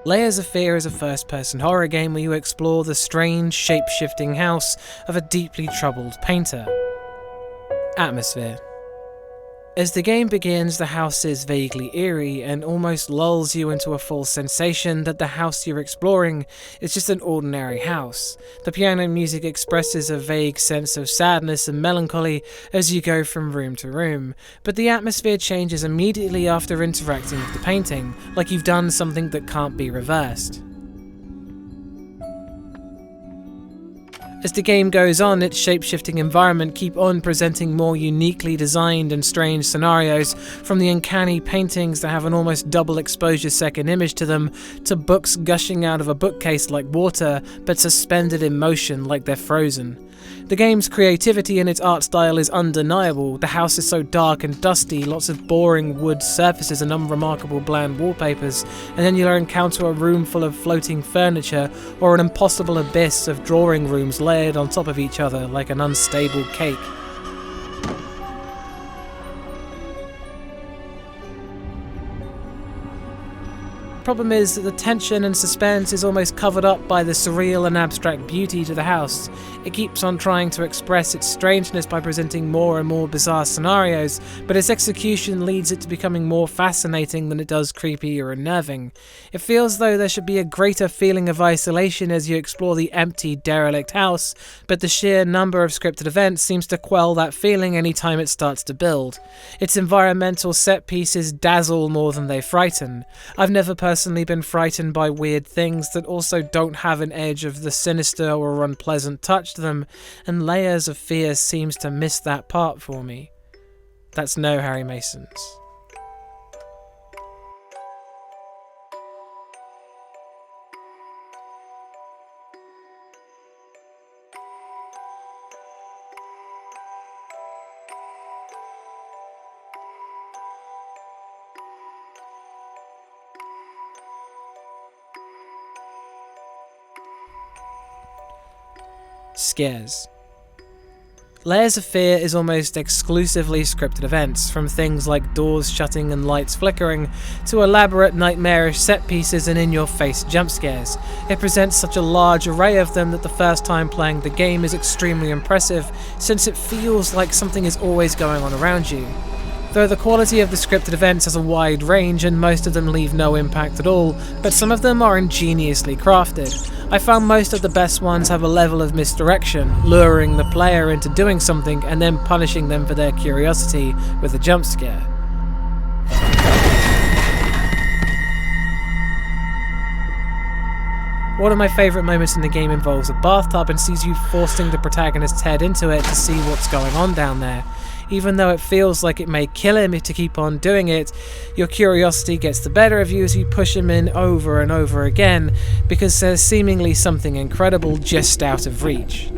Layers of Fear is a first-person horror game where you explore the strange, shape-shifting house of a deeply troubled painter. Atmosphere. As the game begins, the house is vaguely eerie and almost lulls you into a false sensation that the house you're exploring is just an ordinary house. The piano music expresses a vague sense of sadness and melancholy as you go from room to room, but the atmosphere changes immediately after interacting with the painting, like you've done something that can't be reversed. As the game goes on, its shape-shifting environment keep on presenting more uniquely designed and strange scenarios, from the uncanny paintings that have an almost double exposure second image to them, to books gushing out of a bookcase like water, but suspended in motion like they're frozen. The game's creativity in its art style is undeniable. The house is so dark and dusty, lots of boring wood surfaces and unremarkable bland wallpapers, and then you'll encounter a room full of floating furniture, or an impossible abyss of drawing rooms layered on top of each other like an unstable cake. Problem is that the tension and suspense is almost covered up by the surreal and abstract beauty to the house. It keeps on trying to express its strangeness by presenting more and more bizarre scenarios, but its execution leads it to becoming more fascinating than it does creepy or unnerving. It feels though there should be a greater feeling of isolation as you explore the empty, derelict house, but the sheer number of scripted events seems to quell that feeling any time it starts to build. Its environmental set pieces dazzle more than they frighten. I've never personally been frightened by weird things that also don't have an edge of the sinister or unpleasant touch to them, and Layers of Fear seems to miss that part for me. That's no Harry Masons. Scares. Layers of Fear is almost exclusively scripted events, from things like doors shutting and lights flickering, to elaborate nightmarish set pieces and in-your-face jump scares. It presents such a large array of them that the first time playing the game is extremely impressive, since it feels like something is always going on around you. Though the quality of the scripted events has a wide range and most of them leave no impact at all, but some of them are ingeniously crafted. I found most of the best ones have a level of misdirection, luring the player into doing something and then punishing them for their curiosity with a jump scare. One of my favourite moments in the game involves a bathtub and sees you forcing the protagonist's head into it to see what's going on down there. Even though it feels like it may kill him to keep on doing it, your curiosity gets the better of you as you push him in over and over again, because there's seemingly something incredible just out of reach.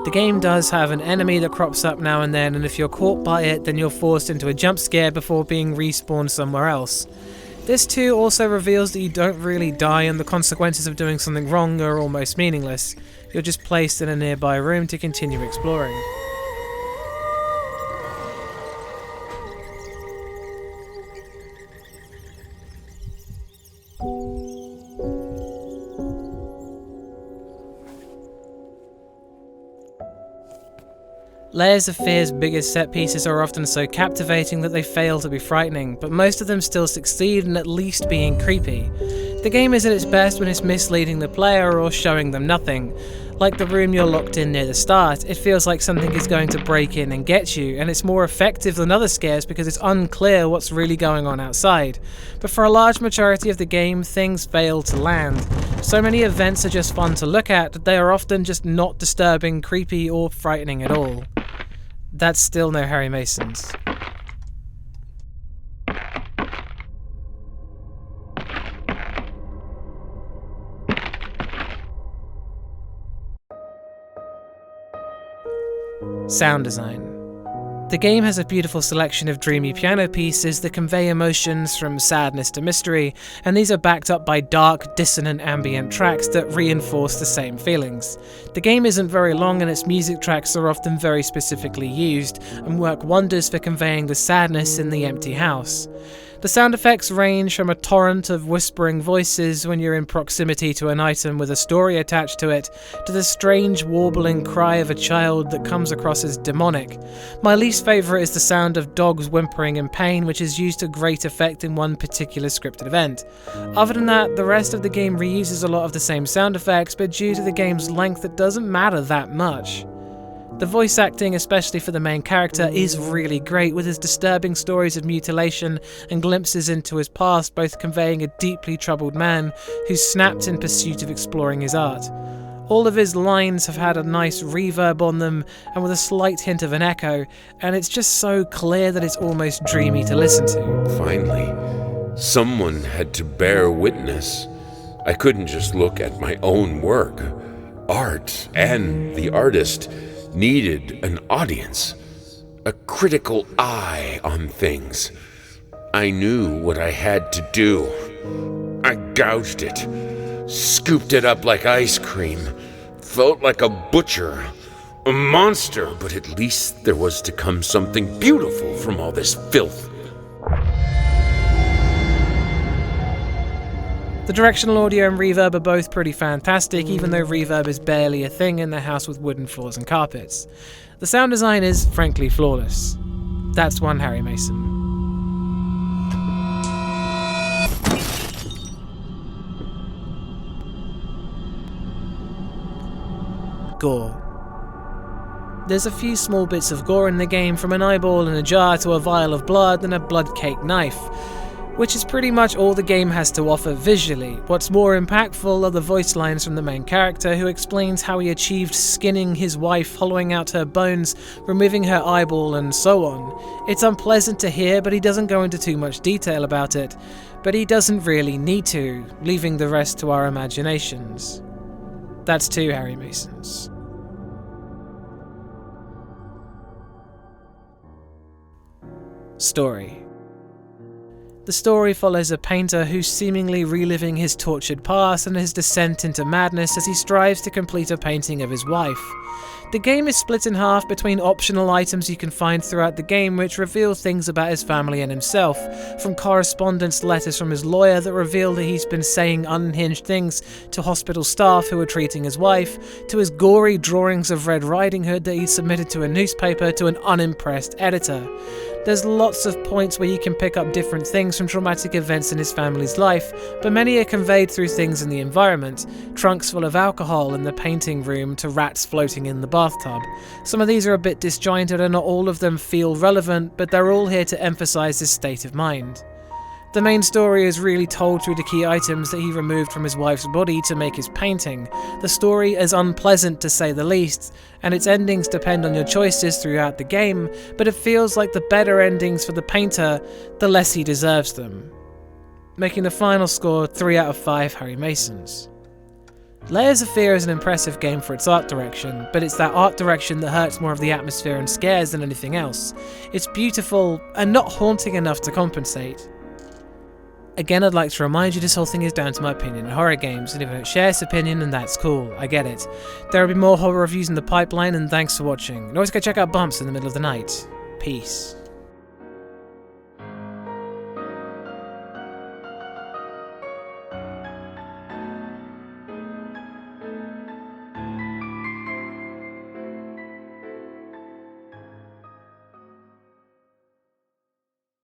The game does have an enemy that crops up now and then, and if you're caught by it, then you're forced into a jump scare before being respawned somewhere else. This too also reveals that you don't really die, and the consequences of doing something wrong are almost meaningless. You're just placed in a nearby room to continue exploring. Layers of Fear's biggest set pieces are often so captivating that they fail to be frightening, but most of them still succeed in at least being creepy. The game is at its best when it's misleading the player or showing them nothing. Like the room you're locked in near the start, it feels like something is going to break in and get you, and it's more effective than other scares because it's unclear what's really going on outside. But for a large majority of the game, things fail to land. So many events are just fun to look at that they are often just not disturbing, creepy, or frightening at all. That's still no Harry Masons. Sound design. The game has a beautiful selection of dreamy piano pieces that convey emotions from sadness to mystery, and these are backed up by dark, dissonant ambient tracks that reinforce the same feelings. The game isn't very long and its music tracks are often very specifically used and work wonders for conveying the sadness in the empty house. The sound effects range from a torrent of whispering voices when you're in proximity to an item with a story attached to it, to the strange warbling cry of a child that comes across as demonic. My least favourite is the sound of dogs whimpering in pain, which is used to great effect in one particular scripted event. Other than that, the rest of the game reuses a lot of the same sound effects, but due to the game's length it doesn't matter that much. The voice acting, especially for the main character, is really great, with his disturbing stories of mutilation and glimpses into his past both conveying a deeply troubled man who snapped in pursuit of exploring his art. All of his lines have had a nice reverb on them and with a slight hint of an echo, and it's just so clear that it's almost dreamy to listen to. Finally, someone had to bear witness. I couldn't just look at my own work. Art and the artist needed an audience, a critical eye on things. I knew what I had to do. I gouged it, scooped it up like ice cream, felt like a butcher, a monster, but at least there was to come something beautiful from all this filth. The directional audio and reverb are both pretty fantastic, even though reverb is barely a thing in the house with wooden floors and carpets. The sound design is, frankly, flawless. That's one Harry Mason. Gore. There's a few small bits of gore in the game, from an eyeball in a jar to a vial of blood and a blood-caked knife, which is pretty much all the game has to offer visually. What's more impactful are the voice lines from the main character, who explains how he achieved skinning his wife, hollowing out her bones, removing her eyeball, and so on. It's unpleasant to hear, but he doesn't go into too much detail about it. But he doesn't really need to, leaving the rest to our imaginations. That's 2 Harry Masons. Story. The story follows a painter who's seemingly reliving his tortured past and his descent into madness as he strives to complete a painting of his wife. The game is split in half between optional items you can find throughout the game which reveal things about his family and himself, from correspondence letters from his lawyer that reveal that he's been saying unhinged things to hospital staff who are treating his wife, to his gory drawings of Red Riding Hood that he submitted to a newspaper to an unimpressed editor. There's lots of points where you can pick up different things from traumatic events in his family's life, but many are conveyed through things in the environment, trunks full of alcohol in the painting room to rats floating in the bathtub. Some of these are a bit disjointed and not all of them feel relevant, but they're all here to emphasize his state of mind. The main story is really told through the key items that he removed from his wife's body to make his painting. The story is unpleasant to say the least, and its endings depend on your choices throughout the game, but it feels like the better endings for the painter, the less he deserves them. Making the final score 3 out of 5 Harry Masons. Layers of Fear is an impressive game for its art direction, but it's that art direction that hurts more of the atmosphere and scares than anything else. It's beautiful, and not haunting enough to compensate. Again, I'd like to remind you this whole thing is down to my opinion on horror games, and if I don't share this opinion, then that's cool, I get it. There will be more horror reviews in the pipeline, and thanks for watching. And always go check out Bumps in the Middle of the Night. Peace.